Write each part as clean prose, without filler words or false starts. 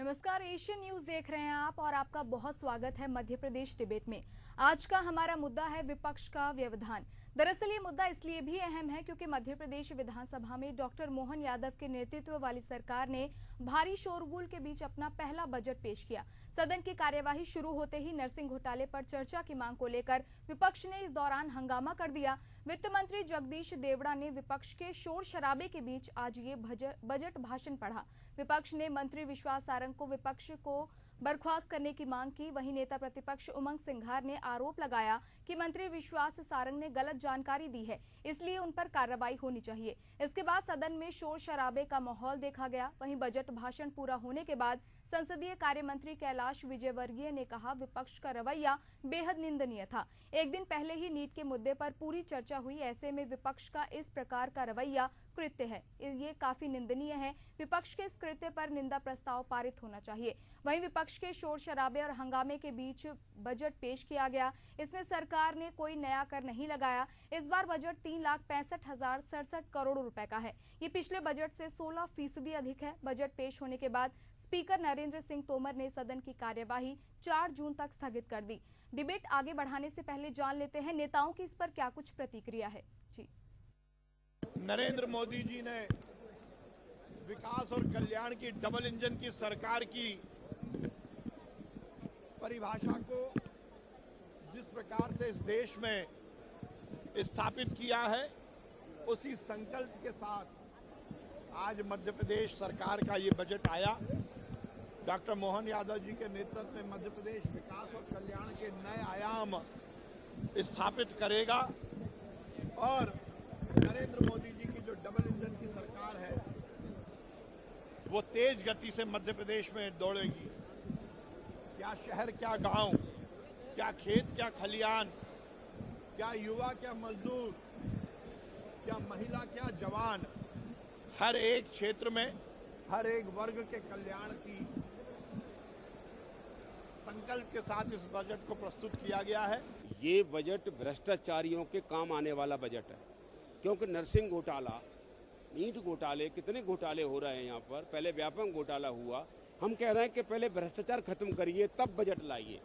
नमस्कार, Asian news देख रहे हैं आप और आपका बहुत स्वागत है मध्य प्रदेश डिबेट में। आज का हमारा मुद्दा है विपक्ष का व्यवधान। दरअसल ये मुद्दा इसलिए भी अहम है क्योंकि मध्य प्रदेश विधानसभा में डॉक्टर मोहन यादव के नेतृत्व वाली सरकार ने भारी शोरगुल के बीच अपना पहला बजट पेश किया। सदन की कार्यवाही शुरू होते ही नरसिंह घोटाले पर चर्चा की मांग को लेकर विपक्ष ने इस दौरान हंगामा कर दिया। वित्त मंत्री जगदीश देवड़ा ने विपक्ष के शोर शराबे के बीच आज ये बजट भाषण पढ़ा। विपक्ष ने मंत्री विश्वास सारंग को विपक्ष को बर्खास्त करने की मांग की। वहीं नेता प्रतिपक्ष उमंग सिंघार ने आरोप लगाया कि मंत्री विश्वास सारंग ने गलत जानकारी दी है, इसलिए उन पर कार्रवाई होनी चाहिए। इसके बाद सदन में शोर शराबे का माहौल देखा गया। वहीं बजट भाषण पूरा होने के बाद संसदीय कार्य मंत्री कैलाश विजयवर्गीय ने कहा, विपक्ष का रवैया बेहद निंदनीय था। एक दिन पहले ही नीट के मुद्दे पर पूरी चर्चा हुई, ऐसे में विपक्ष का इस प्रकार का रवैया कृत्य है, ये काफी निंदनीय है। विपक्ष के इस कृत्य पर निंदा प्रस्ताव पारित होना चाहिए। वहीं विपक्ष के शोर शराबे और हंगामे के बीच बजट पेश किया गया। इसमें सरकार ने कोई नया कर नहीं लगाया। इस बार बजट 3,65,067 करोड़ रुपए का है। ये पिछले बजट से 16% अधिक है। बजट पेश होने के बाद स्पीकर नरेंद्र सिंह तोमर ने सदन की कार्यवाही 4 जून तक स्थगित कर दी। डिबेट आगे बढ़ाने से पहले जान लेते हैं नेताओं की इस पर क्या कुछ प्रतिक्रिया है। जी, नरेंद्र मोदी जी ने विकास और कल्याण की डबल इंजन की सरकार की परिभाषा को जिस प्रकार से इस देश में स्थापित किया है, उसी संकल्प के साथ आज मध्य प्रदेश सरकार का ये बजट आया। डॉक्टर मोहन यादव जी के नेतृत्व में मध्य प्रदेश विकास और कल्याण के नए आयाम स्थापित करेगा और नरेंद्र मोदी जी की जो डबल इंजन की सरकार है वो तेज गति से मध्य प्रदेश में दौड़ेगी। क्या शहर, क्या गांव, क्या खेत, क्या खलियान, क्या युवा, क्या मजदूर, क्या महिला, क्या जवान, हर एक क्षेत्र में हर एक वर्ग के कल्याण की संकल्प के साथ इस बजट को प्रस्तुत किया गया है। ये बजट भ्रष्टाचारियों के काम आने वाला बजट है, क्योंकि नरसिंह घोटाला, नीट घोटाले, कितने घोटाले हो रहे हैं यहाँ पर। पहले व्यापक घोटाला हुआ। हम कह रहे हैं कि पहले भ्रष्टाचार खत्म करिए तब बजट लाइए।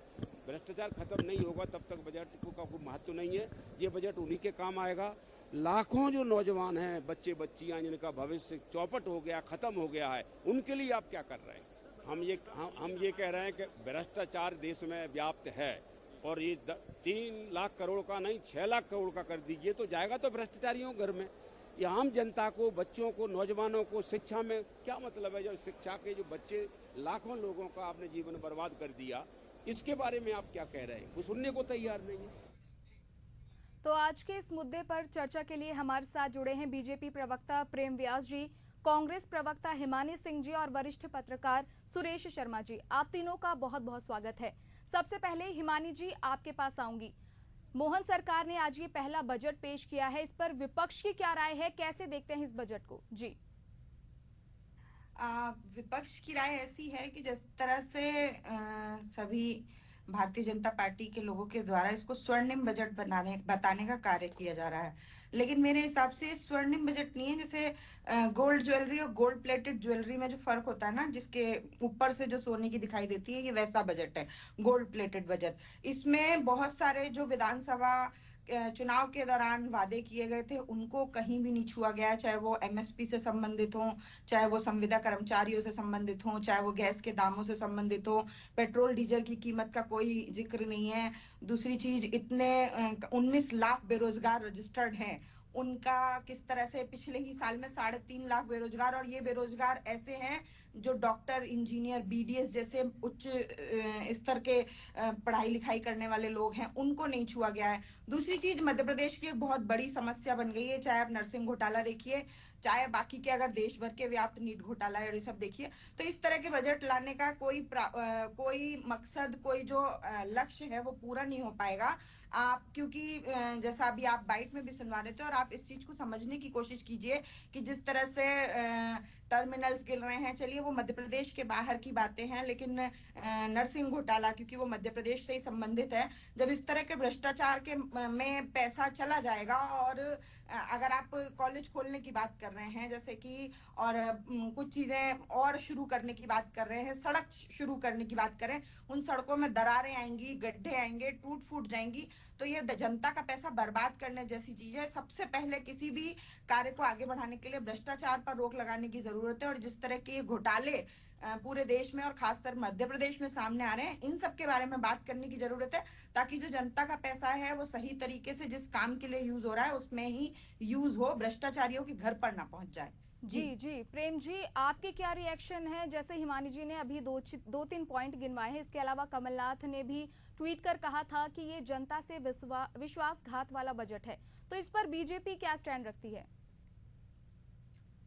भ्रष्टाचार खत्म नहीं होगा तब तक बजट का कोई महत्व नहीं है। ये बजट उन्हीं के काम आएगा। लाखों जो नौजवान हैं, बच्चे बच्चियां, जिनका भविष्य चौपट हो गया, खत्म हो गया है, उनके लिए आप क्या कर रहे हैं? हम ये कह रहे हैं कि भ्रष्टाचार देश में व्याप्त है और ये 3 लाख करोड़ का नहीं 6 लाख करोड़ का कर दीजिए तो जाएगा तो भ्रष्टाचारियों घर में। ये आम जनता को, बच्चों को, नौजवानों को शिक्षा में क्या मतलब है? जब शिक्षा के जो बच्चे, लाखों लोगों का आपने जीवन बर्बाद कर दिया, इसके बारे में आप क्या कह रहे हैं? वो सुनने को तैयार नहीं है। तो आज के इस मुद्दे पर चर्चा के लिए हमारे साथ जुड़े हैं बीजेपी प्रवक्ता प्रेम व्यास जी, कांग्रेस प्रवक्ता हिमानी सिंह जी और वरिष्ठ पत्रकार सुरेश शर्मा जी। आप तीनों का बहुत बहुत स्वागत है। सबसे पहले हिमानी जी, आपके पास आऊंगी। मोहन सरकार ने आज ये पहला बजट पेश किया है, इस पर विपक्ष की क्या राय है, कैसे देखते हैं इस बजट को? जी, विपक्ष की राय ऐसी है कि जिस तरह से सभी भारतीय जनता पार्टी के लोगों के द्वारा इसको स्वर्णिम बजट बताने का कार्य किया जा रहा है, लेकिन मेरे हिसाब से स्वर्णिम बजट नहीं है। जैसे गोल्ड ज्वेलरी और गोल्ड प्लेटेड ज्वेलरी में जो फर्क होता है ना, जिसके ऊपर से जो सोने की दिखाई देती है, ये वैसा बजट है, गोल्ड प्लेटेड बजट। इसमें बहुत सारे जो विधानसभा चुनाव के दौरान वादे किए गए थे उनको कहीं भी नहीं छुआ गया, चाहे वो एमएसपी से संबंधित हो, चाहे वो संविदा कर्मचारियों से संबंधित हो, चाहे वो गैस के दामों से संबंधित हो, पेट्रोल डीजल की कीमत का कोई जिक्र नहीं है। दूसरी चीज, इतने 19 लाख बेरोजगार रजिस्टर्ड हैं, उनका किस तरह से पिछले ही साल में 3.5 लाख बेरोजगार, और ये बेरोजगार ऐसे हैं जो डॉक्टर, इंजीनियर, बीडीएस जैसे उच्च स्तर के पढ़ाई लिखाई करने वाले लोग हैं, उनको नहीं छुआ गया है। दूसरी चीज, मध्य प्रदेश की एक बहुत बड़ी समस्या बन गई है, चाहे आप नरसिंह घोटाला देखिए, चाहे बाकी के अगर देश भर के व्याप्त नीट घोटाला और ये सब देखिए, तो इस तरह के बजट लाने का कोई मकसद, कोई जो लक्ष्य है वो पूरा नहीं हो पाएगा। आप क्योंकि जैसा अभी आप बाइट में भी सुनवा रहे थे, और आप इस चीज को समझने की कोशिश कीजिए कि जिस तरह से टर्मिनल्स गिर रहे हैं, चलिए वो मध्य प्रदेश के बाहर की बातें हैं, लेकिन नरसिंह घोटाला क्योंकि वो मध्य प्रदेश से ही संबंधित है, जब इस तरह के भ्रष्टाचार के में पैसा चला जाएगा, और अगर आप कॉलेज खोलने की बात कर कर रहे हैं, जैसे कि और कुछ चीजें और शुरू करने की बात कर रहे हैं, सड़क शुरू करने की बात करें, उन सड़कों में दरारें आएंगी, गड्ढे आएंगे, टूट फूट जाएंगी, तो ये जनता का पैसा बर्बाद करने जैसी चीज है। सबसे पहले किसी भी कार्य को आगे बढ़ाने के लिए भ्रष्टाचार पर रोक लगाने की जरूरत है, और जिस तरह के घोटाले पूरे देश में और खासकर मध्य प्रदेश में सामने आ रहे हैं, इन सब के बारे में बात करने की जरूरत है, ताकि जो जनता का पैसा है वो सही तरीके से जिस काम के लिए यूज हो रहा है उसमें ही यूज हो, भ्रष्टाचारियों के घर पर ना पहुंच जाए। जी जी प्रेम जी, आपके क्या रिएक्शन है? जैसे हिमानी जी ने अभी दो तीन पॉइंट गिनवाए हैं, इसके अलावा कमलनाथ ने भी ट्वीट कर कहा था कि ये जनता से विश्वासघात वाला बजट है, तो इस पर बीजेपी क्या स्टैंड रखती है?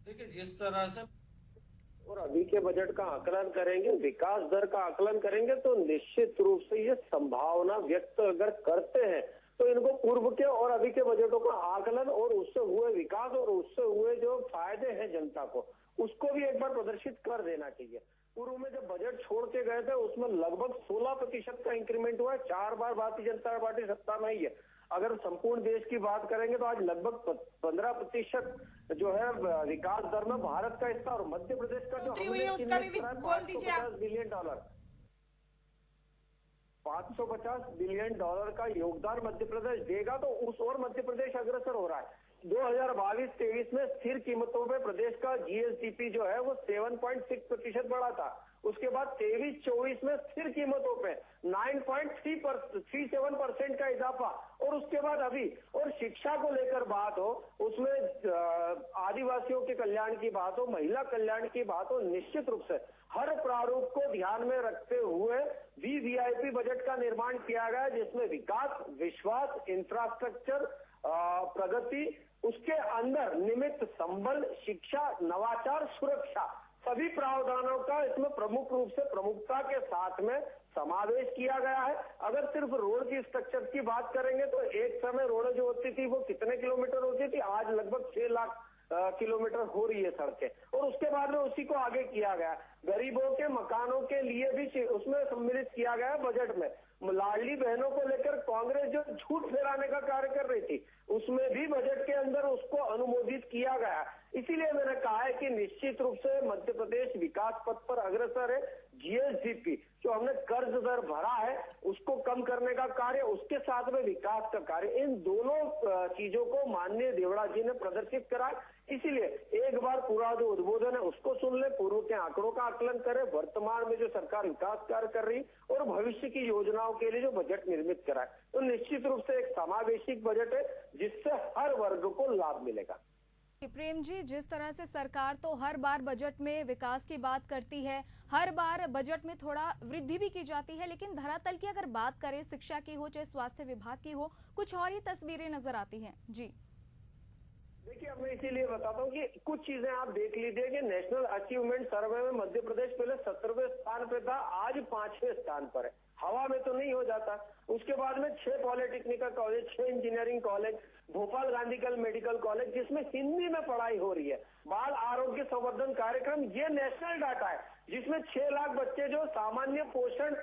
देखिए, जिस तरह से और अभी के बजट का आकलन करेंगे, विकास दर का आकलन करेंगे, तो निश्चित रूप से ये संभावना व्यक्त अगर करते हैं तो इनको पूर्व के और अभी के बजटों का आकलन और उससे हुए विकास और उससे हुए जो फायदे हैं जनता को, उसको भी एक बार प्रदर्शित कर देना चाहिए। पूर्व में जब बजट छोड़ के गए थे उसमें लगभग 16% का इंक्रीमेंट हुआ है। 4 बार भारतीय जनता पार्टी सत्ता में ही है। अगर संपूर्ण देश की बात करेंगे तो आज लगभग 15% जो है विकास दर में भारत का हिस्सा, और मध्य प्रदेश का जो $550 बिलियन का योगदान मध्य प्रदेश देगा, तो उस और मध्य प्रदेश अग्रसर हो रहा है। 2022-23 में स्थिर कीमतों पे प्रदेश का जीएसडीपी जो है वो 7.6% बढ़ा था। उसके बाद 23-24 में स्थिर कीमतों पे 9.37% का इजाफा, और उसके बाद अभी और शिक्षा को लेकर बात हो, उसमें आदिवासियों के कल्याण की बात हो, महिला कल्याण की बात हो, निश्चित रूप से हर प्रारूप को ध्यान में रखते हुए वीवीआईपी बजट का निर्माण किया गया, जिसमें विकास, विश्वास, इंफ्रास्ट्रक्चर, प्रगति, उसके अंदर निमित्त संबल, शिक्षा, नवाचार, सुरक्षा, सभी प्रावधानों का इसमें प्रमुख रूप से प्रमुखता के साथ में समावेश किया गया है। अगर सिर्फ रोड की स्ट्रक्चर की बात करेंगे तो एक समय रोड जो होती थी वो कितने किलोमीटर होती थी, आज लगभग 6 लाख किलोमीटर हो रही है सड़कें, और उसके बाद में उसी को आगे किया गया। गरीबों के मकानों के लिए भी उसमें सम्मिलित किया गया बजट में। लाडली बहनों को लेकर कांग्रेस जो झूठ फैलाने का कार्य कर रही थी, उसमें भी बजट के अंदर उसको अनुमोदित किया गया। इसीलिए मैंने कहा है कि निश्चित रूप से मध्य प्रदेश विकास पथ पर अग्रसर है। जीएसडीपी जो हमने कर्ज दर भरा है उसको कम करने का कार्य, उसके साथ में विकास का कार्य, इन दोनों चीजों को माननीय देवड़ा जी ने प्रदर्शित करा। इसीलिए एक बार पूरा जो उद्बोधन है उसको सुन ले, पूर्व के आंकड़ों का आकलन करें, वर्तमान में जो सरकार विकास कार्य कर रही और भविष्य की योजनाओं के लिए जो बजट निर्मित कराए, तो निश्चित रूप से एक समावेशी बजट है जिससे हर वर्ग को लाभ मिलेगा। प्रेम जी, जिस तरह से सरकार तो हर बार बजट में विकास की बात करती है, हर बार बजट में थोड़ा वृद्धि भी की जाती है, लेकिन धरातल की अगर बात करें, शिक्षा की हो चाहे स्वास्थ्य विभाग की हो, कुछ और ही तस्वीरें नजर आती हैं। जी देखिए, अब मैं इसीलिए बताता हूँ कि कुछ चीजें आप देख लीजिए कि नेशनल अचीवमेंट सर्वे में मध्य प्रदेश पहले 17वें स्थान पे था, आज 5वें स्थान पर है। हवा में तो नहीं हो जाता। उसके बाद में 6 polytechnical college, 6 engineering college, Bhopal गांधीकल मेडिकल कॉलेज जिसमें हिंदी में पढ़ाई हो रही है, बाल आरोग्य संवर्धन कार्यक्रम, ये नेशनल डाटा है जिसमें 6 लाख बच्चे जो सामान्य पोषण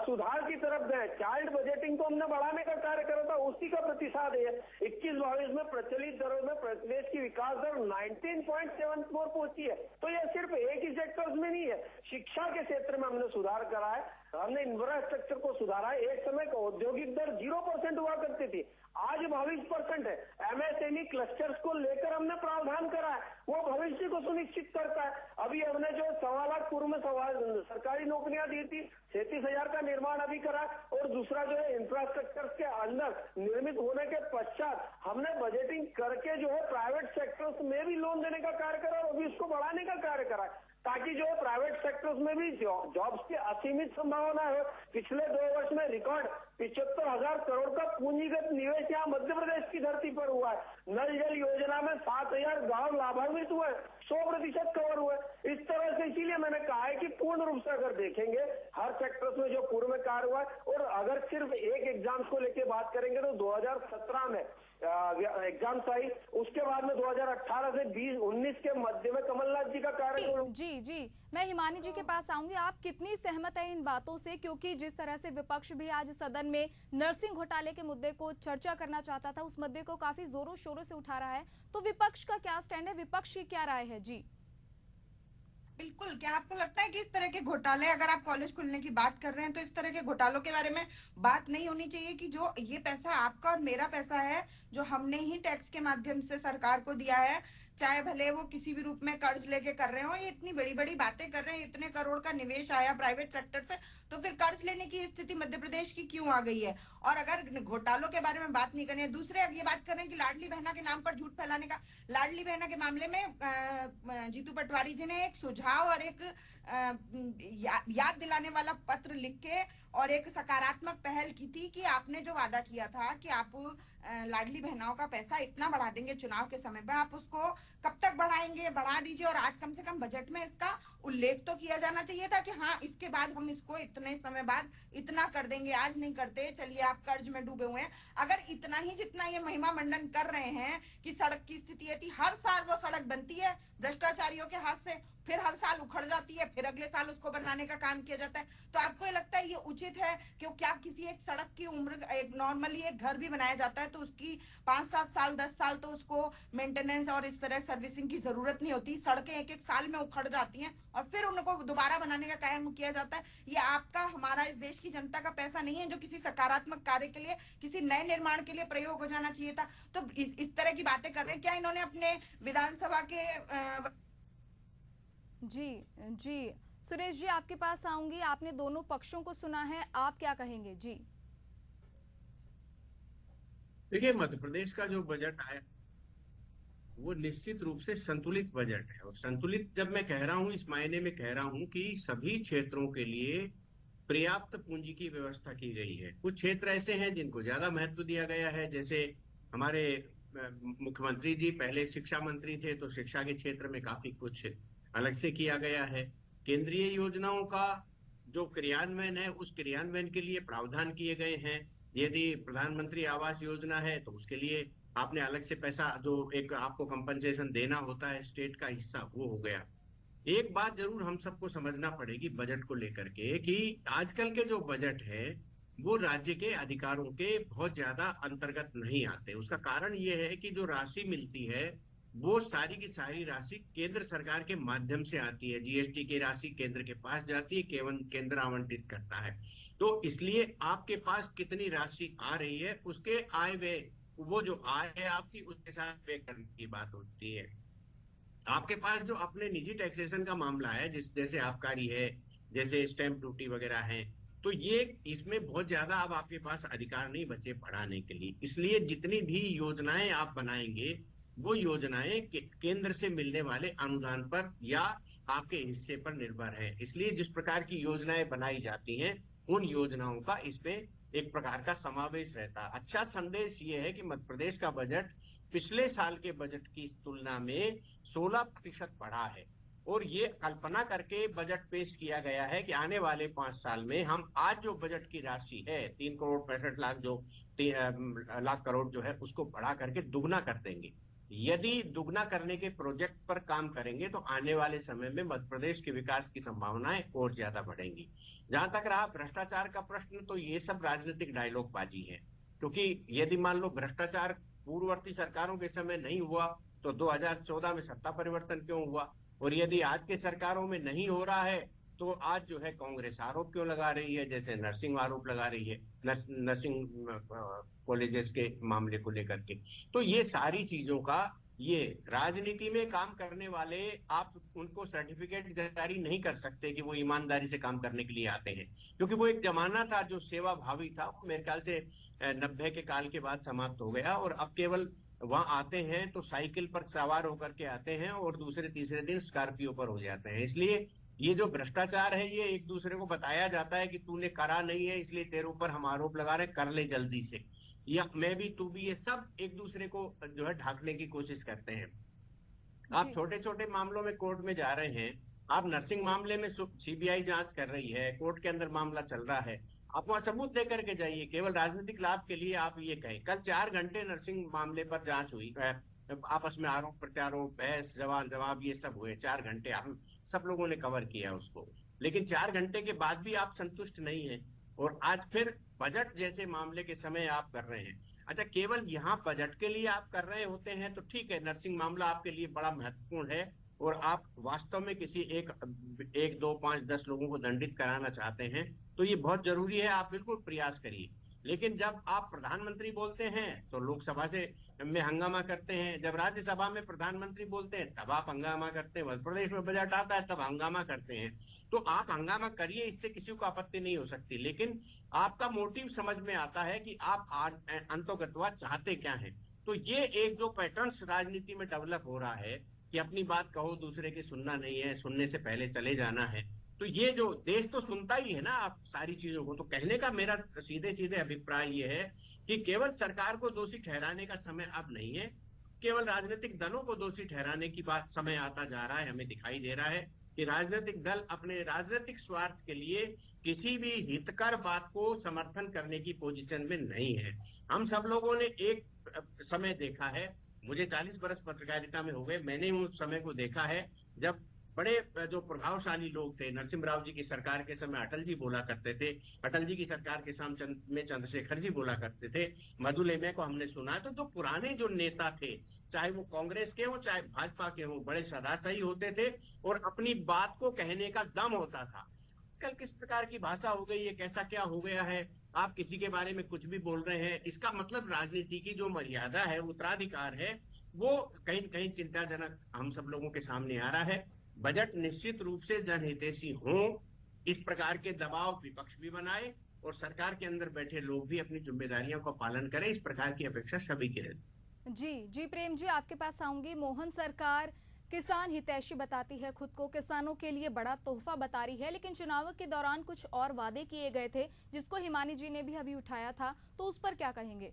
सुधार की तरफ गए। चाइल्ड बजटिंग को हमने बढ़ाने का कार्य करा था, उसी का प्रतिसाद है। 21-22 में प्रचलित दरों में प्रदेश की विकास दर 19.74 पहुंची है। तो यह सिर्फ एक ही सेक्टर्स में नहीं है, शिक्षा के क्षेत्र में हमने सुधार करा है, हमने इंफ्रास्ट्रक्चर को सुधारा है। एक समय औद्योगिक दर 0% हुआ करती थी, आज 22% है। एमएसएमई क्लस्टर्स को लेकर हमने प्रावधान करा है, वो भविष्य को सुनिश्चित करता है। अभी हमने जो 1.25 लाख पूर्व में सरकारी नौकरियां दी थी, 37,000 का निर्माण अभी करा, और दूसरा जो है इंफ्रास्ट्रक्चर के अंदर निर्मित होने के पश्चात हमने बजटिंग करके जो है प्राइवेट सेक्टर्स में भी लोन देने का कार्य करा और अभी उसको बढ़ाने का कार्य करा है, ताकि जो है प्राइवेट सेक्टर्स में भी जॉब्स की असीमित संभावना है। पिछले 2 वर्ष में रिकॉर्ड 75,000 करोड़ का पूंजीगत निवेश यहाँ मध्य प्रदेश की धरती पर हुआ है। नल जल योजना में 7,000 गांव लाभान्वित हुए, 100% कवर हुए। इस तरह से इसीलिए मैंने कहा है कि संपूर्ण रूप से अगर देखेंगे हर सेक्टर्स में जो पूर्व में कार्य हुआ है, और अगर सिर्फ एक एग्जाम्स को लेके बात करेंगे तो 2017 में एग्जाम्स आई, उसके बाद में 2018 से 2019 के मध्य में कमलनाथ जी का कार्यकाल। जी मैं हिमानी जी के पास आऊंगी। आप कितनी सहमत है इन बातों से, क्योंकि जिस तरह से विपक्ष भी आज सदन में नर्सिंग घोटाले के मुद्दे को चर्चा करना चाहता था, उस मुद्दे को काफी जोरों शोरों से उठा रहा है, तो विपक्ष का क्या स्टैंड है, विपक्ष की क्या राय है? जी बिल्कुल। क्या आपको लगता है कि इस तरह के घोटाले, अगर आप कॉलेज खुलने की बात कर रहे हैं, तो इस तरह के घोटालों के बारे में बात नहीं होनी चाहिए कि जो ये पैसा आपका और मेरा पैसा है, जो हमने ही टैक्स के माध्यम से सरकार को दिया है, चाहे भले वो किसी भी रूप में कर्ज लेके कर रहे हो, ये इतनी बड़ी बड़ी बातें कर रहे हैं, इतने करोड़ का निवेश आया प्राइवेट सेक्टर से, तो फिर कर्ज लेने की स्थिति मध्य प्रदेश की क्यों आ गई है? और अगर घोटालों के बारे में बात नहीं करनी है, दूसरे अब ये बात कर रहे हैं कि लाडली बहना के नाम पर झूठ फैलाने का। लाडली बहना के मामले में जीतू पटवारी जी ने एक सुझाव और एक याद दिलाने वाला पत्र लिख के और एक सकारात्मक पहल की थी कि आपने जो वादा किया था कि आप लाडली बहनाओं का पैसा इतना बढ़ा देंगे चुनाव के समय पे, आप उसको कब तक बढ़ाएंगे, बढ़ा दीजिए। और आज कम से कम बजट में इसका उल्लेख तो किया जाना चाहिए था कि हाँ, इसके बाद हम इसको इतने समय बाद इतना कर देंगे। आज नहीं करते, चलिए आप कर्ज में डूबे हुए हैं। अगर इतना ही जितना ये महिमा मंडन कर रहे हैं कि सड़क की स्थिति थी, हर साल वो सड़क बनती है भ्रष्टाचारियों के हाथ से, फिर हर साल उखड़ जाती है, फिर अगले साल उसको बनाने का काम किया जाता है, तो आपको ये लगता है ये उचित है कि क्या किसी एक सड़क की उम्र, एक नॉर्मली एक घर भी बनाया जाता है तो उसकी 5-7 साल 10 साल तो उसको मेंटेनेंस और इस तरह सर्विसिंग की जरूरत नहीं होती, सड़कें एक एक साल में उखड़ जाती हैं और फिर उनको दोबारा बनाने का काम किया जाता है। ये आपका, हमारा, इस देश की जनता का पैसा नहीं है जो किसी सकारात्मक कार्य के लिए, किसी नए निर्माण के लिए प्रयोग हो जाना चाहिए था। तो इस तरह की बातें कर रहे हैं। क्या इन्होंने अपने विधानसभा के जी सुरेश जी, आपके पास आऊंगी। आपने दोनों पक्षों को सुना है, आप क्या कहेंगे? जी देखिए, मध्य प्रदेश का जो बजट आया वो निश्चित रूप से संतुलित बजट है। और संतुलित जब मैं कह रहा हूं, इस मायने में कह रहा हूं कि सभी क्षेत्रों के लिए पर्याप्त पूंजी की व्यवस्था की गई है। कुछ क्षेत्र ऐसे हैं जिनको ज्यादा महत्व दिया गया है, जैसे हमारे मुख्यमंत्री जी पहले शिक्षा मंत्री थे, तो शिक्षा के क्षेत्र में काफी कुछ अलग से किया गया है। केंद्रीय योजनाओं का जो क्रियान्वयन है, उस क्रियान्वयन के लिए प्रावधान किए गए हैं। यदि प्रधानमंत्री आवास योजना है तो उसके लिए आपने अलग से पैसा, जो एक आपको कंपनसेशन देना होता है स्टेट का हिस्सा, वो हो गया। एक बात जरूर हम सबको समझना पड़ेगी बजट को लेकर के, कि आजकल के जो बजट है वो राज्य के अधिकारों के बहुत ज्यादा अंतर्गत नहीं आते। उसका कारण ये है कि जो राशि मिलती है वो सारी की सारी राशि केंद्र सरकार के माध्यम से आती है। जीएसटी की राशि केंद्र के पास जाती है, केवल केंद्र आवंटित करता है। तो इसलिए आपके पास कितनी राशि आ रही है, उसके आय व्यय, वो जो आय है आपकी, उसके साथ व्यय करने की बात होती है। आपके पास जो अपने निजी टैक्सेशन का मामला है, जैसे आबकारी है, जैसे स्टैंप ड्यूटी वगैरह है, तो ये इसमें बहुत ज्यादा अब आपके पास अधिकार नहीं बचे बढ़ाने के लिए। इसलिए जितनी भी योजनाएं आप बनाएंगे वो योजनाएं केंद्र से मिलने वाले अनुदान पर या आपके हिस्से पर निर्भर है। इसलिए जिस प्रकार की योजनाएं बनाई जाती हैं उन योजनाओं का इसमें एक प्रकार का समावेश रहता है। अच्छा संदेश ये है कि मध्य प्रदेश का बजट पिछले साल के बजट की तुलना में 16% बढ़ा है। और ये कल्पना करके बजट पेश किया गया है कि आने वाले 5 साल में हम आज जो बजट की राशि है 3 करोड़ 65 लाख, जो लाख करोड़ जो है, उसको बढ़ा करके दुगना कर देंगे। यदि दुगना करने के प्रोजेक्ट पर काम करेंगे तो आने वाले समय में मध्य प्रदेश के विकास की संभावनाएं और ज्यादा बढ़ेंगी। जहां तक रहा भ्रष्टाचार का प्रश्न, तो ये सब राजनीतिक डायलॉग बाजी है। क्योंकि यदि मान लो भ्रष्टाचार पूर्ववर्ती सरकारों के समय नहीं हुआ तो 2014 में सत्ता परिवर्तन क्यों हुआ, और यदि आज के सरकारों में नहीं हो रहा है तो आज जो है कांग्रेस आरोप क्यों लगा रही है, जैसे नर्सिंग आरोप लगा रही है, नर्सिंग कॉलेजेस के मामले को लेकर के। तो ये सारी चीजों का, ये राजनीति में काम करने वाले, आप उनको सर्टिफिकेट जारी नहीं कर सकते कि वो ईमानदारी से काम करने के लिए आते हैं, क्योंकि वो एक जमाना था जो सेवा भावी था, वो मेरे ख्याल से 90 के काल के बाद समाप्त हो गया। और अब केवल वहां आते हैं तो साइकिल पर सवार होकर के आते हैं और दूसरे तीसरे दिन स्कॉर्पियो पर हो जाते हैं। इसलिए ये जो भ्रष्टाचार है, ये एक दूसरे को बताया जाता है कि तूने करा नहीं है इसलिए तेरे ऊपर हम आरोप लगा रहे, कर ले जल्दी से, या मैं भी तू भी, ये सब एक दूसरे को जो है ढांकने की कोशिश करते हैं। आप छोटे छोटे मामलों में कोर्ट में जा रहे हैं आप नर्सिंग मामले में सीबीआई जांच कर रही है, कोर्ट के अंदर मामला चल रहा है, आप वहां सबूत लेकर के जाइए। केवल राजनीतिक लाभ के लिए आप ये कहें। कल 4 घंटे नर्सिंग मामले पर जांच हुई, आपस में आरोप प्रत्यारोप, बहस जवाब ये सब हुए। 4 घंटे हम सब लोगों ने कवर किया उसको, लेकिन 4 घंटे के बाद भी आप संतुष्ट नहीं है। और आज फिर बजट जैसे मामले के समय आप कर रहे हैं। अच्छा, केवल यहाँ बजट के लिए आप कर रहे होते हैं तो ठीक है, नर्सिंग मामला आपके लिए बड़ा महत्वपूर्ण है और आप वास्तव में किसी एक 2 5 10 लोगों को दंडित कराना चाहते हैं तो ये बहुत जरूरी है, आप बिल्कुल प्रयास करिए। लेकिन जब आप प्रधानमंत्री बोलते हैं तो लोकसभा से में हंगामा करते हैं, जब राज्यसभा में प्रधानमंत्री बोलते हैं तब आप हंगामा करते हैं, मध्य प्रदेश में बजट आता है तब हंगामा करते हैं। तो आप हंगामा करिए, इससे किसी को आपत्ति नहीं हो सकती, लेकिन आपका मोटिव समझ में आता है कि आप अंतोगत्वा चाहते क्या है। तो ये एक जो पैटर्न्स राजनीति में डेवलप हो रहा है कि अपनी बात कहो, दूसरे की सुनना नहीं है, सुनने से पहले चले जाना है, तो ये जो देश तो सुनता ही है ना आप सारी चीजों को। तो कहने का मेरा सीधे सीधे अभिप्राय ये है कि केवल सरकार को दोषी ठहराने का समय अब नहीं है, केवल राजनीतिक दलों को दोषी ठहराने की बात समय आता जा रहा है। हमें दिखाई दे रहा है कि राजनीतिक दल अपने राजनीतिक स्वार्थ के लिए किसी भी हितकर बात को समर्थन करने की पोजीशन में नहीं है। हम सब लोगों ने एक समय देखा है, मुझे 40 वर्ष पत्रकारिता में हो गए, मैंने उस समय को देखा है जब बड़े जो प्रभावशाली लोग थे, नरसिम्हा जी की सरकार के समय अटल जी बोला करते थे, अटल जी की सरकार के समय चंद्रशेखर जी बोला करते थे, मधुलेमे को हमने सुना है। तो जो पुराने जो नेता थे, चाहे वो कांग्रेस के हो चाहे भाजपा के हो, बड़े सदासही होते थे और अपनी बात को कहने का दम होता था। आजकल किस प्रकार की भाषा हो गई है, कैसा क्या हो गया है, आप किसी के बारे में कुछ भी बोल रहे हैं। इसका मतलब राजनीति की जो मर्यादा है, उत्तराधिकार है, वो कहीं न कहीं चिंताजनक हम सब लोगों के सामने आ रहा है। बजट निश्चित रूप से जनहितैषी हो, इस प्रकार के दबाव विपक्ष भी बनाए और सरकार के अंदर बैठे लोग भी अपनी जिम्मेदारियों का पालन करें, इस प्रकार की अपेक्षा सभी की रहती। जी प्रेम जी, आपके पास आऊंगी। मोहन सरकार किसान हितैषी बताती है खुद को, किसानों के लिए बड़ा तोहफा बता रही है, लेकिन चुनाव के दौरान कुछ और वादे किए गए थे जिसको हिमानी जी ने भी अभी उठाया था, तो उस पर क्या कहेंगे?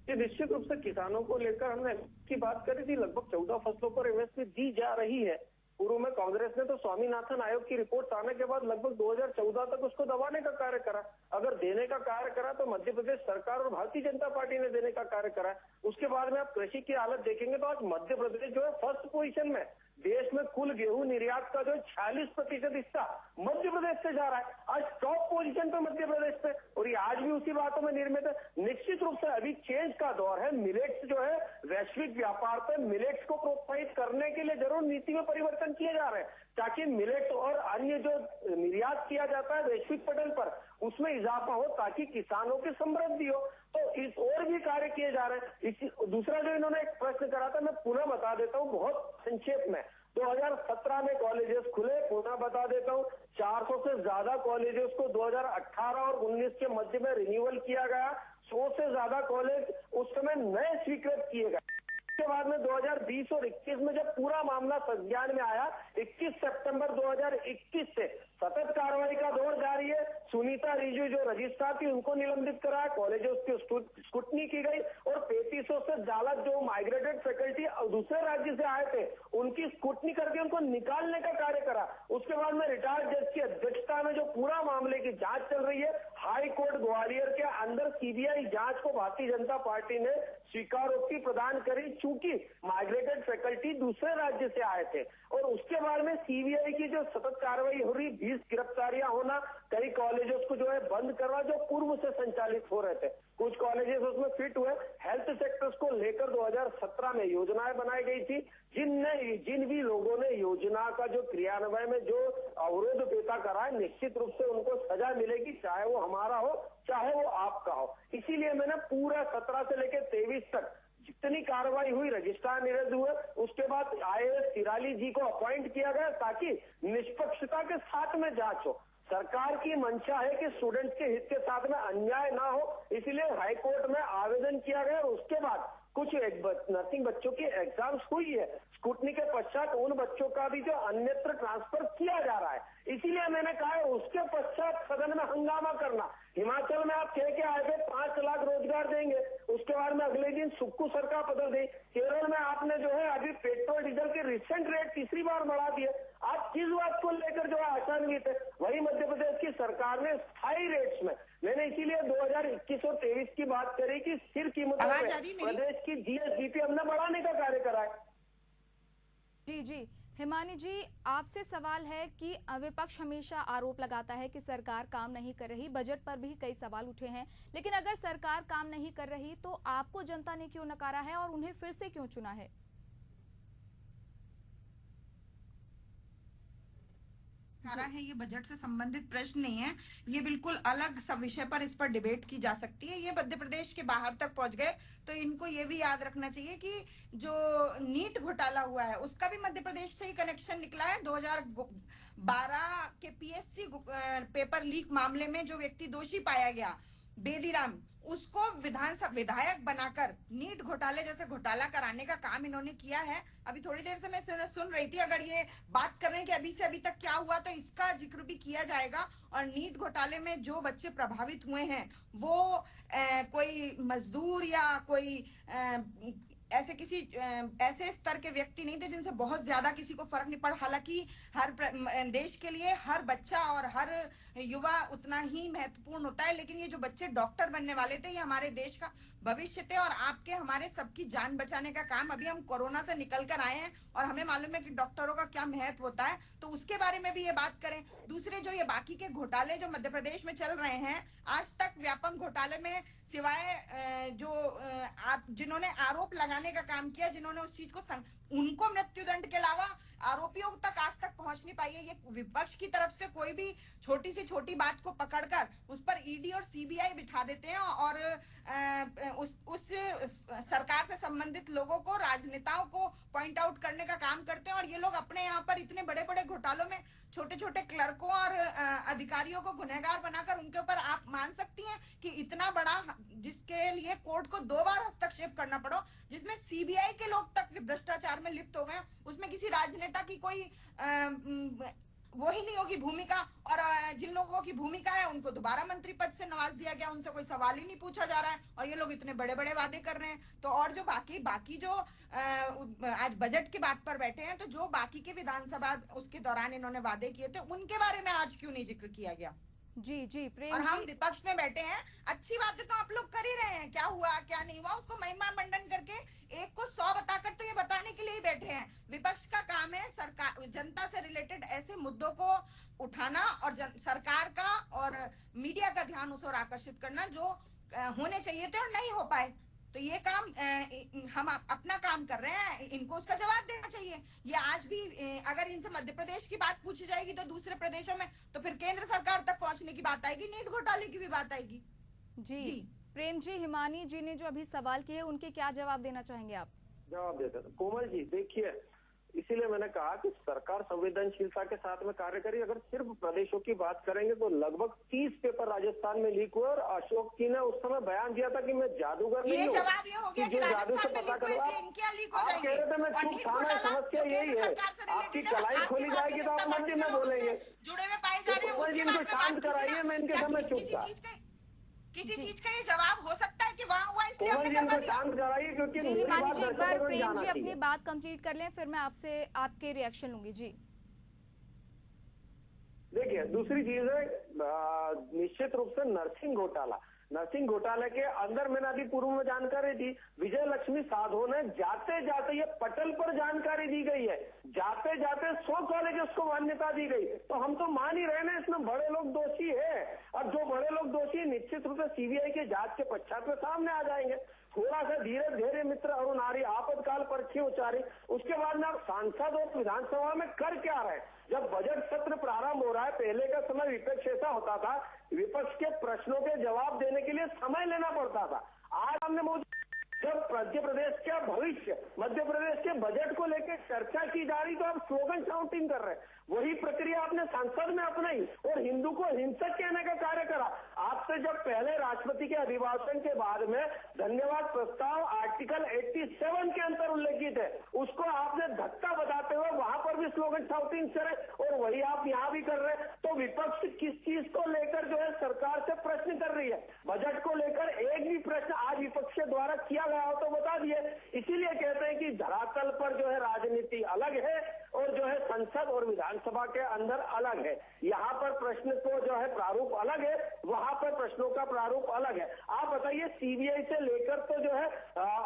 निश्चित रूप से किसानों को लेकर हमने की बात करी थी, लगभग 14 फसलों पर एमएसपी दी जा रही है। पूर्व में कांग्रेस ने तो स्वामीनाथन आयोग की रिपोर्ट आने के बाद लगभग 2014 तक उसको दबाने का कार्य करा। अगर देने का कार्य करा तो मध्य प्रदेश सरकार और भारतीय जनता पार्टी ने देने का कार्य करा। उसके बाद में आप कृषि की हालत देखेंगे तो आज मध्य प्रदेश जो है फर्स्ट पोजीशन में, देश में कुल गेहूं निर्यात का जो 46% हिस्सा मध्य प्रदेश से जा रहा है। आज टॉप पोजीशन पे मध्य प्रदेश पे, और ये आज भी उसी बातों में निर्मित है। निश्चित रूप से अभी चेंज का दौर है। मिलेट्स जो है वैश्विक व्यापार पे मिलेट्स को प्रोत्साहित करने के लिए जरूर नीति में परिवर्तन किए जा रहे हैं, ताकि मिलेट्स और अन्य जो निर्यात किया जाता है वैश्विक पटल पर उसमें इजाफा हो, ताकि किसानों की समृद्धि हो। तो इस और भी कार्य किए जा रहे हैं। दूसरा जो इन्होंने एक प्रश्न करा था, मैं पुनः बता देता हूँ बहुत संक्षेप में। 2017 में कॉलेजेस खुले, पुनः बता देता हूँ, 400 से ज्यादा कॉलेजेस को 2018 और 19 के मध्य में रिन्यूअल किया गया। 100 से ज्यादा कॉलेज उस समय नए स्वीकृत किए गए। उसके बाद में 2020 और 21 में जब पूरा मामला संज्ञान में आया, 21 सितंबर 2021 से सतत कार्रवाई का दौर जारी है। सुनीता रिजू जो रजिस्ट्रार थी उनको निलंबित कराया, कॉलेजों की स्क्रूटनी की गई और 3500 से ज्यादा जो माइग्रेटेड फैकल्टी दूसरे राज्य से आए थे उनकी स्क्रूटनी करके उनको निकालने का कार्य करा। उसके बाद में रिटायर्ड जज की अध्यक्षता में जो पूरा मामले की जांच चल रही है, हाई कोर्ट ग्वालियर के अंदर सीबीआई जांच को भारतीय जनता पार्टी ने स्वीकारोक्ति प्रदान करी, चूंकि माइग्रेटेड फैकल्टी दूसरे राज्य से आए थे। और उसके बाद में सीबीआई की जो सतत कार्रवाई हो रही, 20 गिरफ्तारियां होना, कई कॉलेजेस को जो है बंद करना जो पूर्व से संचालित हो रहे थे, कुछ कॉलेजेस उसमें फिट हुए। हेल्थ सेक्टर्स को लेकर 2017 में योजनाएं बनाई गई थी, जिन भी लोगों ने योजना का जो क्रियान्वयन में जो अवरोध पैदा करा है, निश्चित रूप से उनको सजा मिलेगी, चाहे वो हमारा हो चाहे वो आपका हो। इसीलिए मैंने पूरा 17 से लेकर 23 तक जितनी कार्रवाई हुई, रजिस्ट्रार निरस्त हुए, उसके बाद IAS तिराली जी को अपॉइंट किया गया ताकि निष्पक्षता के साथ में जांच हो। सरकार की मंशा है कि स्टूडेंट्स के हित के साथ में अन्याय ना हो, इसलिए हाईकोर्ट में आवेदन किया गया। उसके बाद कुछ नर्सिंग बच्चों की एग्जाम्स हुई है, स्क्रूटनी के पश्चात उन बच्चों का भी जो अन्यत्र ट्रांसफर किया जा रहा है। इसीलिए मैंने कहा है उसके पश्चात सदन में हंगामा करना। हिमाचल में आप कह के आए थे 5 लाख रोजगार देंगे, उसके बाद में अगले दिन सुक्कू सरकार बदल दी। केरल में आपने जो है अभी पेट्रोल डीजल के रिसेंट रेट तीसरी बार बढ़ा दिए। लेकर जो है आशान्वित है। वही मध्य प्रदेश की सरकार ने स्थायी रेट्स में, मैंने इसीलिए 2021 और 23 की बात करी कि स्थिर कीमतों में प्रदेश की जीएसडीपी हमने बढ़ाने का कार्य करा है। जी जी, हिमानी जी, आपसे सवाल है कि विपक्ष हमेशा आरोप लगाता है कि सरकार काम नहीं कर रही। बजट पर भी कई सवाल उठे हैं, लेकिन अगर सरकार काम नहीं कर रही तो आपको जनता ने क्यों नकारा है और उन्हें फिर से क्यों चुना है? है, ये बजट से संबंधित प्रश्न नहीं है, ये बिल्कुल अलग सब विषय पर इस पर डिबेट की जा सकती है। ये मध्य प्रदेश के बाहर तक पहुंच गए तो इनको ये भी याद रखना चाहिए कि जो नीट घोटाला हुआ है उसका भी मध्य प्रदेश से ही कनेक्शन निकला है। 2012 के पीएससी पेपर लीक मामले में जो व्यक्ति दोषी पाया गया, बेदीराम, उसको विधायक बनाकर नीट घोटाले जैसे घोटाला कराने का काम इन्होंने किया है। अभी थोड़ी देर से मैं सुन रही थी, अगर ये बात कर रहे हैं कि अभी से अभी तक क्या हुआ तो इसका जिक्र भी किया जाएगा। और नीट घोटाले में जो बच्चे प्रभावित हुए हैं वो कोई मजदूर या कोई ऐसे किसी ऐसे स्तर के व्यक्ति नहीं थे जिनसे बहुत ज्यादा किसी को फर्क नहीं पड़ा। हालांकि हर देश के लिए हर बच्चा और हर युवा उतना ही महत्वपूर्ण होता है, लेकिन ये जो बच्चे डॉक्टर बनने वाले थे ये हमारे देश का भविष्य थे और आपके हमारे सबकी जान बचाने का काम। अभी हम कोरोना से निकल कर आए हैं और हमें मालूम है कि डॉक्टरों का क्या महत्व होता है, तो उसके बारे में भी ये बात करें। दूसरे जो ये बाकी के घोटाले जो मध्य प्रदेश में चल रहे हैं, आज तक व्यापम घोटाले में सिवाय जो जिन्होंने आरोप लगाने का काम किया, जिन्होंने उस चीज को उनको मृत्युदंड के अलावा आरोपियों तक आज तक पहुंच नहीं पाई है। ये विपक्ष की तरफ से कोई भी छोटी से छोटी बात को पकड़कर उस पर ईडी और सीबीआई बिठा देते हैं और उस सरकार से संबंधित लोगों को, राजनेताओं को पॉइंट आउट करने का काम करते हैं। और ये लोग अपने यहाँ पर इतने बड़े बड़े घोटालों में छोटे छोटे क्लर्कों और अधिकारियों को गुनहगार बनाकर उनके ऊपर आप मान सकती हैं कि इतना बड़ा, जिसके लिए कोर्ट को 2 बार हस्तक्षेप करना पड़ो, जिसमें सीबीआई के लोग तक भ्रष्टाचार में लिप्त हो गए, उसमें किसी राजनेता की कोई वो ही नहीं होगी भूमिका, और जिन लोगों की भूमिका है उनको दोबारा मंत्री पद से नवाज दिया गया, उनसे कोई सवाल ही नहीं पूछा जा रहा है और ये लोग इतने बड़े बड़े वादे कर रहे हैं। तो और जो बाकी जो आज बजट की बात पर बैठे हैं, तो जो बाकी के विधानसभा उसके दौरान इन्होंने वादे किए थे उनके बारे में आज क्यों नहीं जिक्र किया गया? जी जी, प्रेम और हम जी, विपक्ष में बैठे हैं, अच्छी बातें तो आप लोग कर ही रहे हैं, क्या हुआ क्या नहीं हुआ उसको महिमा मंडन करके एक को 100 बताकर तो ये बताने के लिए ही बैठे हैं। विपक्ष का काम है सरकार, जनता से रिलेटेड ऐसे मुद्दों को उठाना और सरकार का और मीडिया का ध्यान उस ओर आकर्षित करना जो होने चाहिए थे और नहीं हो पाए। तो ये काम हम अपना काम कर रहे हैं, इनको उसका जवाब देना चाहिए। ये आज भी अगर इनसे मध्य प्रदेश की बात पूछी जाएगी तो दूसरे प्रदेशों में, तो फिर केंद्र सरकार तक पहुंचने की बात आएगी, नीट घोटाले की भी बात आएगी। जी प्रेम जी, हिमानी जी ने जो अभी सवाल किए उनके क्या जवाब देना चाहेंगे आप? जवाब देते हैं। कोमल जी देखिए, इसीलिए मैंने कहा कि सरकार संवेदनशीलता के साथ में कार्य करी। अगर सिर्फ प्रदेशों की बात करेंगे तो लगभग 30 पेपर राजस्थान में लीक हुए और अशोक जी ने उस समय बयान दिया था कि मैं जादूगर नहीं हूँ, जवाब ये हो गया कि जादू से पता करवा। आप कह रहे थे मैं चुप था, मैं समस्या यही है, आपकी कलाई खोली जाएगी तो आप मंदिर में बोलेंगे। जुड़े हुए पाए जा रहे हैं, इनको शांत कराइए, मैं इनके समय चुप था। किसी चीज का ये जवाब हो सकता है कि वहाँ हुआ इसलिए कोमल जी इनको शांत कराइए, क्योंकि जी हिमानी जी, एक बार प्रेम जी अपनी बात कंप्लीट कर लें, फिर मैं आपसे आपके रिएक्शन लूंगी। जी देखिए, दूसरी चीज है निश्चित रूप से नर्सिंग घोटाले के अंदर मैंने अभी पूर्व में जानकारी दी, विजय लक्ष्मी साधो ने जाते जाते ये पटल पर जानकारी दी गई है, जाते जाते 100 कॉलेजेस को मान्यता दी गई। तो हम तो मान ही रहे ना, इसमें बड़े लोग दोषी है और जो बड़े लोग दोषी निश्चित रूप से सीबीआई के जांच के पश्चात में सामने आ जाएंगे। थोड़ा सा धीरे मित्र अरुण आर्य आपातकाल पर्ची उचारी, उसके बाद में आप सांसद और विधानसभा में कर क्या रहे? जब बजट सत्र प्रारंभ हो रहा है, पहले का समय विपक्ष ऐसा होता था, विपक्ष के प्रश्नों के जवाब देने के लिए समय लेना पड़ता था। आज हमने जब मध्य प्रदेश का भविष्य, मध्य प्रदेश के बजट को लेकर चर्चा की जा रही तो आप स्लोगन शाउटिंग कर रहे हैं। वही प्रक्रिया आपने संसद में अपनाई और हिंदू को हिंसक कहने का कार्य करा। आपसे जब पहले राष्ट्रपति के अभिभाषण के बाद में धन्यवाद प्रस्ताव आर्टिकल 87 के अंदर उल्लेखित है, उसको आपने धक्का बताते हुए वहां पर भी स्लोगन शाउटिंग करे और वही आप यहाँ भी कर रहे हैं। तो विपक्ष किस चीज को लेकर जो है सरकार से प्रश्न कर रही है? बजट को लेकर एक भी प्रश्न आज विपक्ष के द्वारा किया गया हो तो बता दिए। इसीलिए कहते हैं कि धरातल पर जो है राजनीति अलग है और जो है संसद और विधानसभा के अंदर अलग है। यहाँ पर प्रश्न को जो है प्रारूप अलग है, वहां पर प्रश्नों का प्रारूप अलग है। आप बताइए, सीबीआई से लेकर तो जो है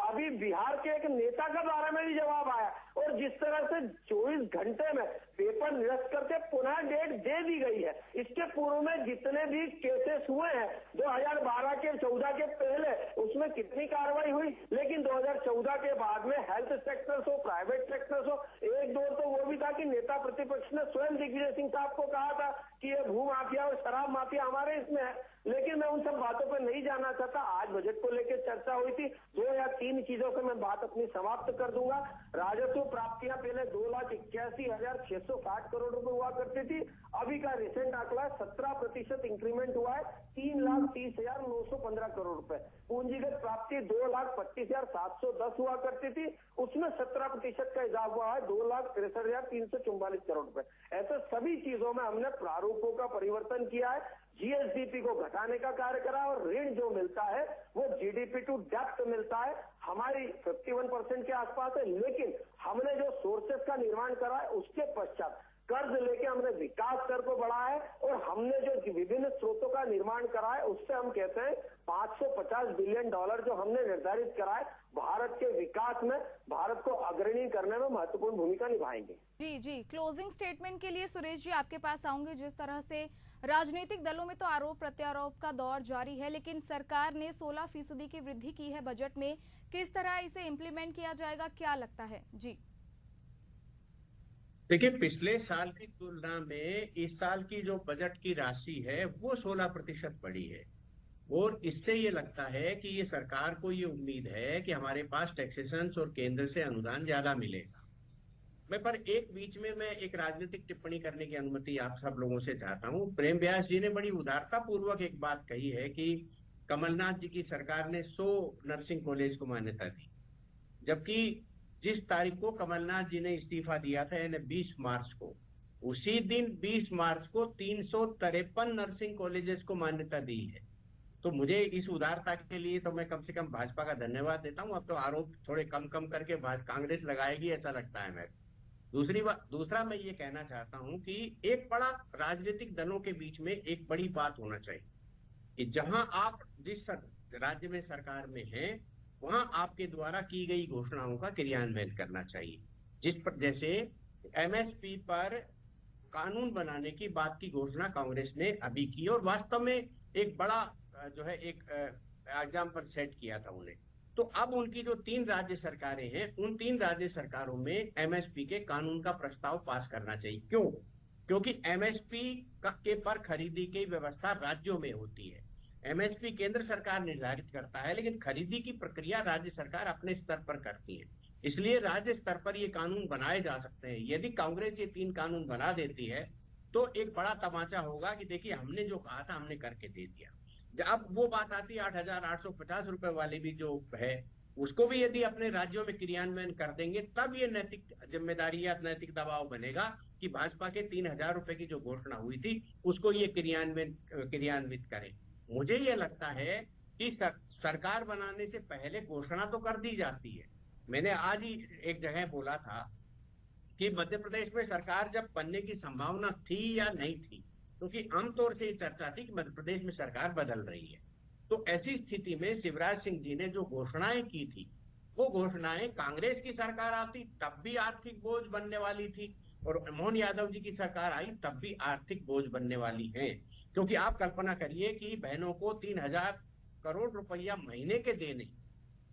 अभी बिहार के एक नेता के बारे में भी जवाब आया और जिस तरह से 24 घंटे में पेपर निरस्त करके पुनः डेट दे दी गई है। इसके पूर्व में जितने भी केसेस हुए हैं 2012 के 14 के पहले, उसमें कितनी कार्रवाई हुई, लेकिन 2014 के बाद में हेल्थ सेक्टर्स हो, प्राइवेट सेक्टर्स हो, एक दौर तो वो भी था कि नेता प्रतिपक्ष ने स्वयं दिग्विजय सिंह साहब को कहा था कि ये भू माफिया और शराब माफिया हमारे इसमें है। लेकिन मैं उन सब बातों पर नहीं जाना चाहता। आज बजट को लेकर चर्चा हुई थी, 2 या 3 चीजों से मैं बात अपनी समाप्त कर दूंगा। राजस्व प्राप्तियां पहले 2,81,660 करोड़ रुपए हुआ करती थी, अभी का रिसेंट आंकड़ा 17% इंक्रीमेंट हुआ है, 3,30,915 करोड़ रुपए। पूंजीगत प्राप्ति 2,25,710 हुआ करती थी, उसमें 17% का इजाफा हुआ है, 2,63,344 करोड़ रुपए। ऐसे सभी चीजों में हमने प्रारूपों का परिवर्तन किया है, जीएसडीपी को घटाने का कार्य करा और ऋण जो मिलता है वो जीडीपी टू डेप्थ मिलता है, हमारी 51% के आसपास है। लेकिन हमने जो सोर्सेस का निर्माण करा है उसके पश्चात कर्ज लेके हमने विकास दर को बढ़ाया है और हमने जो विभिन्न स्रोतों का निर्माण करा है उससे हम कहते हैं $550 बिलियन जो हमने निर्धारित करा है, भारत के विकास में, भारत को अग्रणी करने में महत्वपूर्ण भूमिका निभाएंगे। जी, क्लोजिंग स्टेटमेंट के लिए सुरेश जी आपके पास आऊंगे। जिस तरह से राजनीतिक दलों में तो आरोप प्रत्यारोप का दौर जारी है, लेकिन सरकार ने 16% की वृद्धि की है बजट में, किस तरह इसे इम्प्लीमेंट किया जाएगा, क्या लगता है? जी देखिए, पिछले साल की तुलना में इस साल की जो बजट की राशि है वो 16% बढ़ी है और इससे ये लगता है कि ये सरकार को ये उम्मीद है कि हमारे पास टैक्सेशन और केंद्र से अनुदान ज्यादा मिलेगा। पर एक बीच में मैं एक राजनीतिक टिप्पणी करने की अनुमति आप सब लोगों से चाहता हूं। प्रेम व्यास जी ने बड़ी उदारता पूर्वक एक बात कही है कि कमलनाथ जी की सरकार ने 100 नर्सिंग कॉलेज को मान्यता दी, जबकि जिस तारीख को कमलनाथ जी ने इस्तीफा दिया था यानी 20 मार्च को, उसी दिन 20 मार्च को 353 नर्सिंग कॉलेजेस को मान्यता दी है। तो मुझे इस उदारता के लिए तो मैं कम से कम भाजपा का धन्यवाद देता हूं। अब तो आरोप थोड़े कम करके कांग्रेस लगाएगी ऐसा लगता है मेरे। दूसरा मैं ये कहना चाहता हूं कि एक बड़ा राजनीतिक दलों के बीच में एक बड़ी बात होना चाहिए कि जहां आप जिस राज्य में सरकार में हैं वहां आपके द्वारा की गई घोषणाओं का क्रियान्वयन करना चाहिए। जिस पर जैसे एमएसपी पर कानून बनाने की बात की घोषणा कांग्रेस ने अभी की और वास्तव में एक बड़ा जो है एक एग्जाम्पल सेट किया था उन्हें। तो अब उनकी जो 3 राज्य सरकारें हैं उन 3 राज्य सरकारों में एमएसपी के कानून का प्रस्ताव पास करना चाहिए। क्यों? क्योंकि एमएसपी के पर खरीदी की व्यवस्था राज्यों में होती है। एमएसपी केंद्र सरकार निर्धारित करता है, लेकिन खरीदी की प्रक्रिया राज्य सरकार अपने स्तर पर करती है। इसलिए राज्य स्तर पर ये कानून बनाए जा सकते हैं। यदि कांग्रेस ये 3 कानून बना देती है तो एक बड़ा तमाचा होगा कि देखिए हमने जो कहा था हमने करके दे दिया। अब वो बात आती है 8,850 रुपए वाली भी जो है उसको भी यदि अपने राज्यों में क्रियान्वयन कर देंगे तब ये नैतिक जिम्मेदारी या नैतिक दबाव बनेगा कि भाजपा के 3,000 रुपए की जो घोषणा हुई थी उसको ये क्रियान्वित करें। मुझे ये लगता है कि सरकार बनाने से पहले घोषणा तो कर दी जाती है। मैंने आज ही एक जगह बोला था कि मध्य प्रदेश में सरकार जब बनने की संभावना थी या नहीं थी, क्योंकि आमतौर से ये चर्चा थी कि मध्य प्रदेश में सरकार बदल रही है। तो ऐसी स्थिति में शिवराज सिंह जी ने जो घोषणाएं की थी वो घोषणाएं कांग्रेस की सरकार आती तब भी आर्थिक बोझ बनने वाली थी और मोहन यादव जी की सरकार आई तब भी आर्थिक बोझ बनने वाली है। क्योंकि आप कल्पना करिए कि बहनों को 3,000 करोड़ रुपया महीने के देने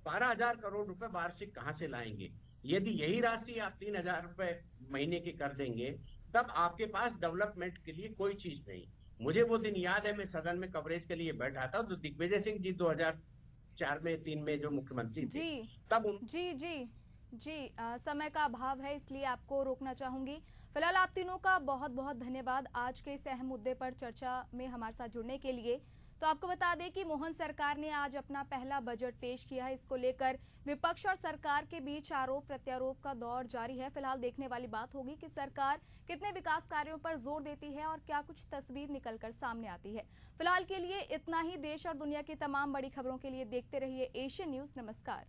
12,000 करोड़ रुपए वार्षिक कहां से लाएंगे? यदि यही राशि आप 3,000 रुपए महीने की कर देंगे तब आपके पास डेवलपमेंट के लिए कोई चीज नहीं। मुझे वो दिन याद है, मैं सदन में कवरेज के लिए बैठा था तो दिग्विजय सिंह जी 2004 में 3 में जो मुख्यमंत्री थे तब जी समय का अभाव है इसलिए आपको रोकना चाहूंगी। फिलहाल आप तीनों का बहुत बहुत धन्यवाद आज के इस अहम मुद्दे पर चर्चा में हमारे साथ जुड़ने के लिए। तो आपको बता दें कि मोहन सरकार ने आज अपना पहला बजट पेश किया है। इसको लेकर विपक्ष और सरकार के बीच आरोप प्रत्यारोप का दौर जारी है। फिलहाल देखने वाली बात होगी कि सरकार कितने विकास कार्यों पर जोर देती है और क्या कुछ तस्वीर निकलकर सामने आती है। फिलहाल के लिए इतना ही। देश और दुनिया की तमाम बड़ी खबरों के लिए देखते रहिए एशियन न्यूज। नमस्कार।